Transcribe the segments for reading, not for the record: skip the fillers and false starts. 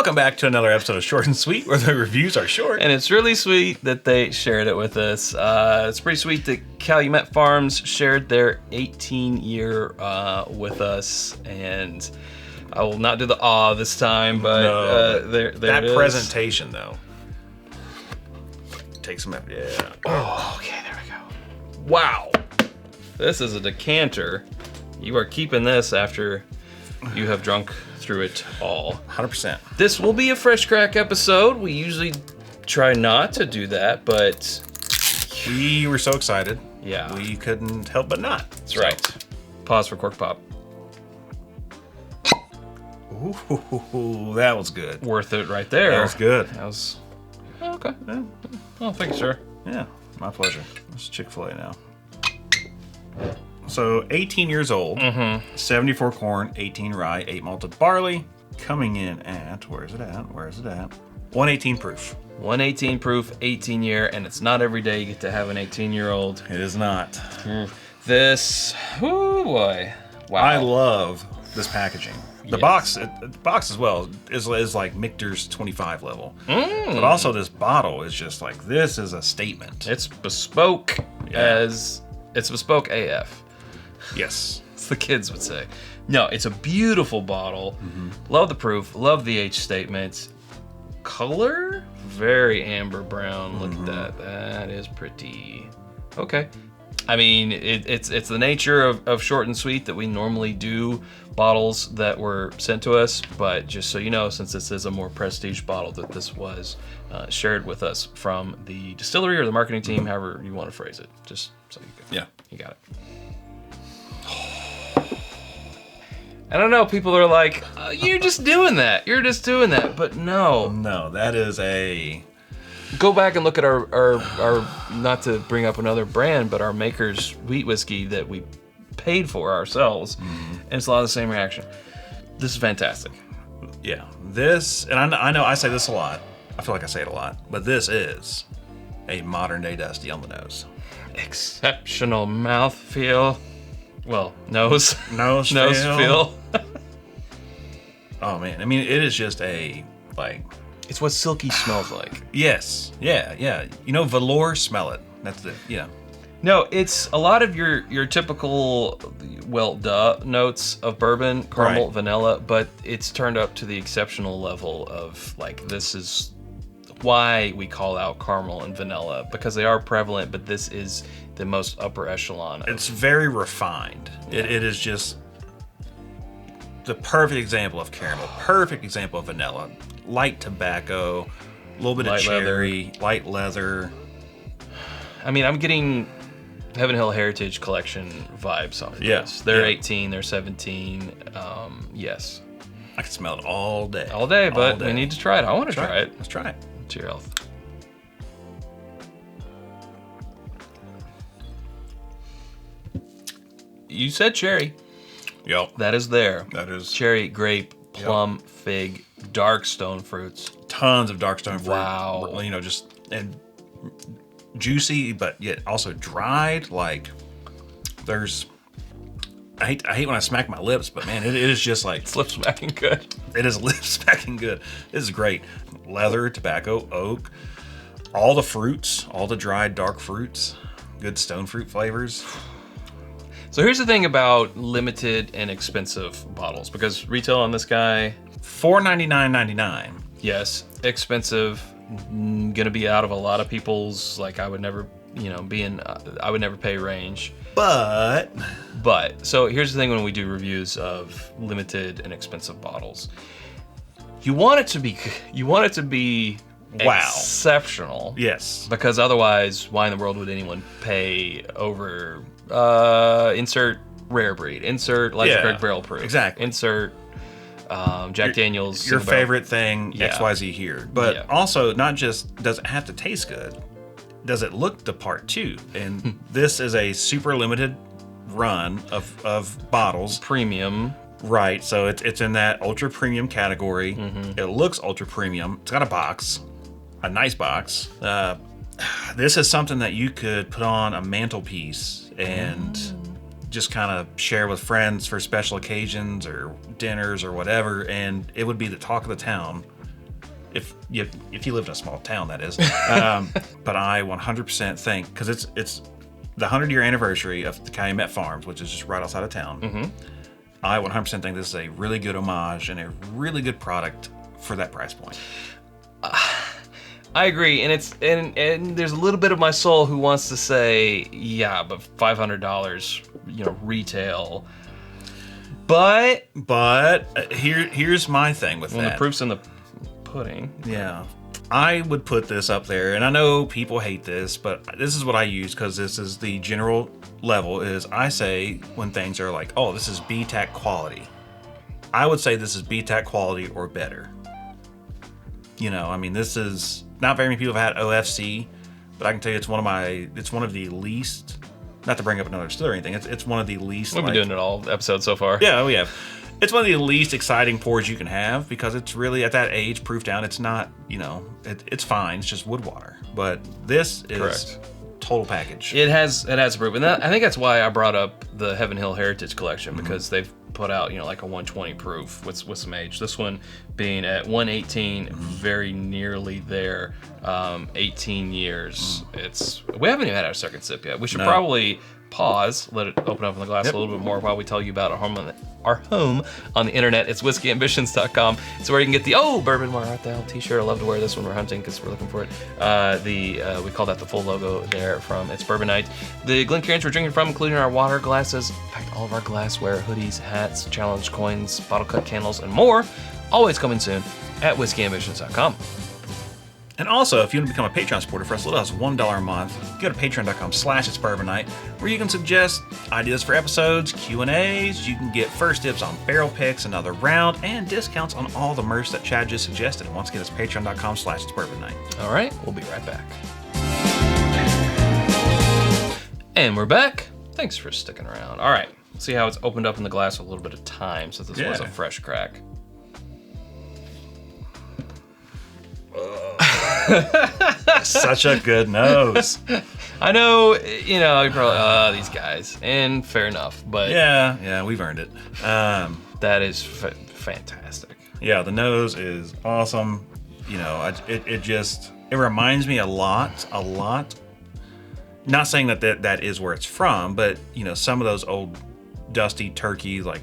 Welcome back to another episode of Short and Sweet, where the reviews are short. And it's really sweet that they shared it with us. It's pretty sweet that Calumet Farms shared their 18-year with us. And I will not do the awe this time, but there that it is. presentation, though. Take some effort. Yeah. Oh, okay, there we go. Wow. This is a decanter. You are keeping this after you have drunk through it all. 100%. This will be a fresh crack episode. We usually try not to do that, but We were so excited. yeah, We couldn't help but not. that's right. Pause for cork pop. Ooh, that was good. Worth it right there. That was good. That was okay. Oh, thank you, sir. Yeah, my pleasure. It's Chick-fil-A now. So, 18 years old, 74 corn, 18 rye, 8 malted barley, coming in at, where's it at? 118 proof. 118 proof, 18 year, and it's not every day you get to have an 18-year-old. It is not. This, oh boy, wow. I love this packaging. The Yes. box as well is like Michter's 25 level. But also this bottle is just like, this is a statement. It's bespoke it's bespoke AF. Yes. As the kids would say. No, it's a beautiful bottle. Love the proof. Love the H statement. Color? Very amber brown. Look at that. That is pretty. Okay. I mean, it's the nature of Short and Sweet that we normally do bottles that were sent to us. But just so you know, since this is a more prestige bottle, that this was shared with us from the distillery or the marketing team, however you want to phrase it. Just so you got it. I don't know. People are like, "You're just doing that. You're just doing that." But no. No, that is a... Go back and look at our not to bring up another brand, but our Maker's wheat whiskey that we paid for ourselves, and it's a lot of the same reaction. This is fantastic. Yeah, this, and I know I say this a lot. I feel like I say it a lot, but this is a modern day Dusty on the nose. Exceptional mouthfeel. Well, nose Nose feel. Oh man, I mean, it is just a, like... It's what silky smells like. Yes, yeah. You know, velour, smell it. That's it, yeah. No, it's a lot of your typical, notes of bourbon, caramel, Right. vanilla, but it's turned up to the exceptional level of, like, this is why we call out caramel and vanilla, because they are prevalent, but this is the most upper echelon. It's very refined. It is just the perfect example of caramel, perfect example of vanilla, light tobacco, a little bit of cherry, light leather. I mean, I'm getting Heaven Hill Heritage Collection vibes off of this. They're 18, they're 17. Yes. I can smell it all day. All day, but All day. we need to try it. I want to try it. Let's try it. To your health. You said cherry. Yep. That is there. That is Cherry, grape, plum, fig, dark stone fruits. tons of dark stone fruit. Wow. You know, just and juicy, but yet also dried. Like there's, I hate when I smack my lips, but man, it is just like It's lip smacking good. it is lip smacking good. This is great. Leather, tobacco, oak, all the fruits, all the dried dark fruits, good stone fruit flavors. So here's the thing about limited and expensive bottles, because retail on this guy, $4.99.99. yes, expensive, gonna be out of a lot of people's, like, I would never, I would never pay range. But So here's the thing when we do reviews of limited and expensive bottles. You want it to be Wow. exceptional. yes, Because otherwise, why in the world would anyone pay over insert rare breed, insert Elijah Craig barrel proof, exactly. insert Jack Daniel's your single barrel. favorite thing, Yeah. XYZ here. But Yeah. also, not just does it have to taste good, does it look the part too? And this is a super limited run of bottles. Premium. Right, so it's in that ultra premium category. Mm-hmm. It looks ultra premium. It's got a box, a nice box. This is something that you could put on a mantelpiece and just kind of share with friends for special occasions or dinners or whatever, and it would be the talk of the town if you live in a small town, that is. But I 100% think, because it's the 100-year anniversary of the Calumet Farms, which is just right outside of town. I 100% think this is a really good homage and a really good product for that price point. I agree, and there's a little bit of my soul who wants to say, yeah, but $500, retail. But here's my thing with that. When the proof's in the pudding. Yeah. I would put this up there, and I know people hate this, but this is what I use because this is the general level, is I say when things are like, oh, this is BTAC quality. I would say this is BTAC quality or better. This is, not very many people have had OFC, but I can tell you it's one of the least, not to bring up another distillery or anything, it's one of the least. We've been doing it all episodes so far. Yeah, we have. It's one of the least exciting pours you can have because it's really, at that age, proof down, it's not, it's fine. It's just wood water. But this is correct. Total package. It has proof. And I think that's why I brought up the Heaven Hill Heritage Collection, because they've put out, like a 120 proof with some age. This one being at 118, very nearly there, 18 years. We haven't even had our second sip yet. We should probably pause, let it open up in the glass a little bit more while we tell you about our home on the internet. It's whiskyambitions.com. It's where you can get the Bourbon Martell t-shirt. I love to wear this when we're hunting because we're looking for it. We call that the full logo there from It's Bourbonnight. The Glencairns we're drinking from, including our water glasses, in fact, all of our glassware, hoodies, hats, challenge coins, bottle cut candles, and more, always coming soon at whiskyambitions.com. And also, if you want to become a Patreon supporter for us, little as $1 a month, go to patreon.com/itsbourbonnight, where you can suggest ideas for episodes, Q&As, you can get first dibs on barrel picks, another round, and discounts on all the merch that Chad just suggested. And once again, it's patreon.com/itsbourbonnight. All right, we'll be right back. And we're back. Thanks for sticking around. All right, see how it's opened up in the glass with a little bit of time since this was a fresh crack. Such a good nose. I know, you're probably, these guys, and fair enough, but yeah, we've earned it. That is fantastic. Yeah, the nose is awesome. It reminds me a lot. Not saying that is where it's from, but some of those old dusty turkey, like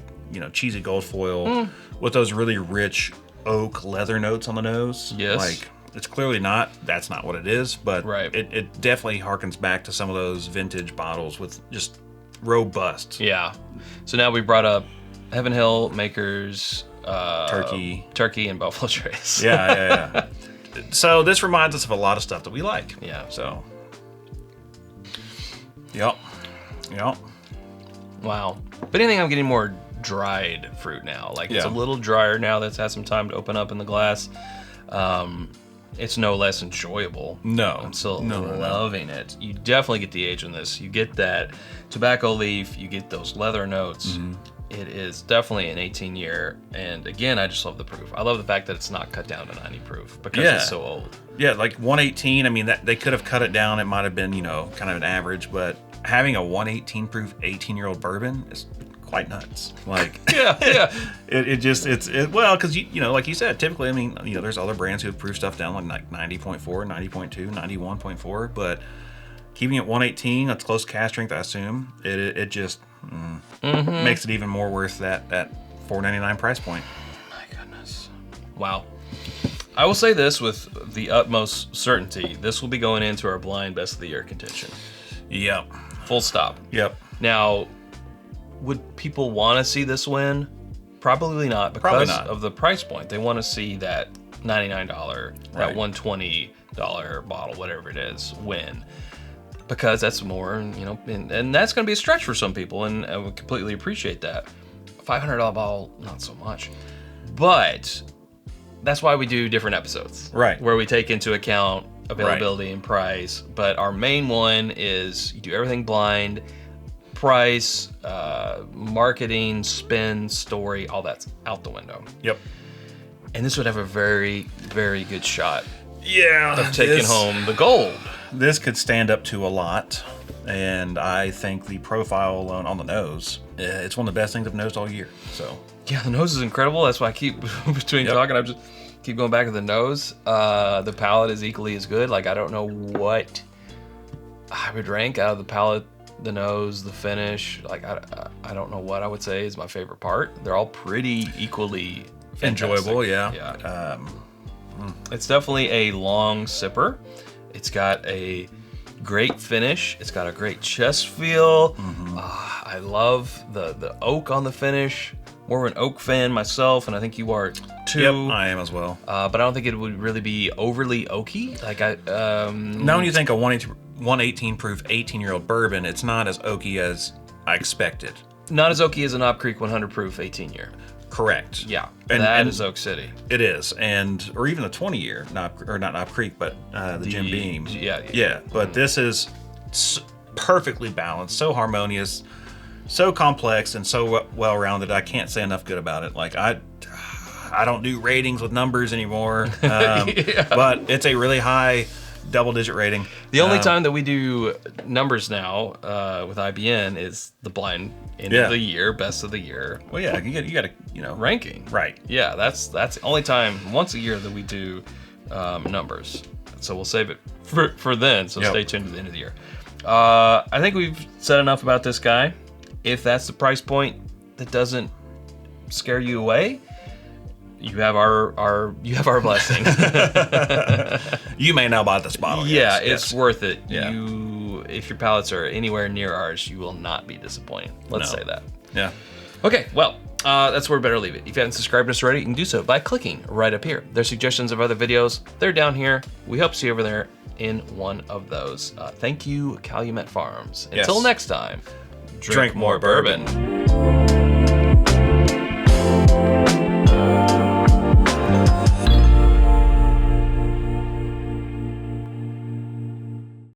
cheesy gold foil with those really rich oak leather notes on the nose. Yes. Like, it's clearly that's not what it is, but it definitely harkens back to some of those vintage bottles with just robust. Yeah. So now we brought up Heaven Hill Makers, turkey, and Buffalo Trace. Yeah. So this reminds us of a lot of stuff that we like. Yeah. So. Yep. Wow. But anything, I'm getting more dried fruit now. Like it's a little drier now that's had some time to open up in the glass. It's no less enjoyable. No. I'm still loving it. You definitely get the age in this. You get that tobacco leaf. You get those leather notes. It is definitely an 18-year. And again, I just love the proof. I love the fact that it's not cut down to 90 proof because it's so old. Yeah, like 118. I mean, that they could have cut it down. It might have been, kind of an average. But having a 118 proof 18-year-old bourbon is quite nuts. Like, yeah. It's because like you said, typically, I mean, there's other brands who have proof stuff down like 90.4, 90.2, 91.4, but keeping it 118, that's close to cask strength, I assume. It just makes it even more worth that $4.99 price point. My goodness. Wow. I will say this with the utmost certainty: this will be going into our blind best of the year contention. Yep. Full stop. Yep. Now, would people want to see this win? Probably not, because of the price point. They want to see that $99, that $120 bottle, whatever it is, win. Because that's more, and that's going to be a stretch for some people, and I would completely appreciate that. $500 bottle, not so much. But that's why we do different episodes. Right. Where we take into account availability and price. But our main one is you do everything blind. Price, marketing, spin, story, all that's out the window. Yep. And this would have a very, very good shot of taking home the gold. This could stand up to a lot, and I think the profile alone on the nose, it's one of the best things I've nosed all year. So yeah, the nose is incredible. That's why I keep between talking, I just keep going back to the nose. The palate is equally as good. Like, I don't know what I would rank out of the palate, the nose, the finish. Like, I don't know what I would say is my favorite part. They're all pretty equally fantastic. Enjoyable, yeah. Yeah. It's definitely a long sipper. It's got a great finish. It's got a great chest feel. I love the oak on the finish. More of an oak fan myself, and I think you are too. Yep, I am as well. But I don't think it would really be overly oaky. Like Now when you think a 118 proof 18-year-old bourbon, it's not as oaky as I expected. Not as oaky as a Knob Creek 100 proof 18-year. Correct. Yeah, and that is Oak City. It is, or even the 20-year, not Knob Creek, but the Jim Beam. Yeah. But this is perfectly balanced, so harmonious, so complex, and so well-rounded. I can't say enough good about it. Like I don't do ratings with numbers anymore, but it's a really high double-digit rating. The only time that we do numbers now with IBN is the blind end of the year, best of the year. Well, yeah, you got to ranking. Right. Yeah, that's the only time once a year that we do numbers. So we'll save it for then. So stay tuned to the end of the year. I think we've said enough about this guy. If that's the price point that doesn't scare you away, you have our blessing. You may now buy this bottle. Yeah, it's worth it. Yeah. If your palates are anywhere near ours, you will not be disappointed. Let's say that. Yeah. Okay, well, that's where we better leave it. If you haven't subscribed to us already, you can do so by clicking right up here. There's suggestions of other videos. They're down here. We hope to see you over there in one of those. Thank you, Calumet Farms. Until next time, drink more bourbon.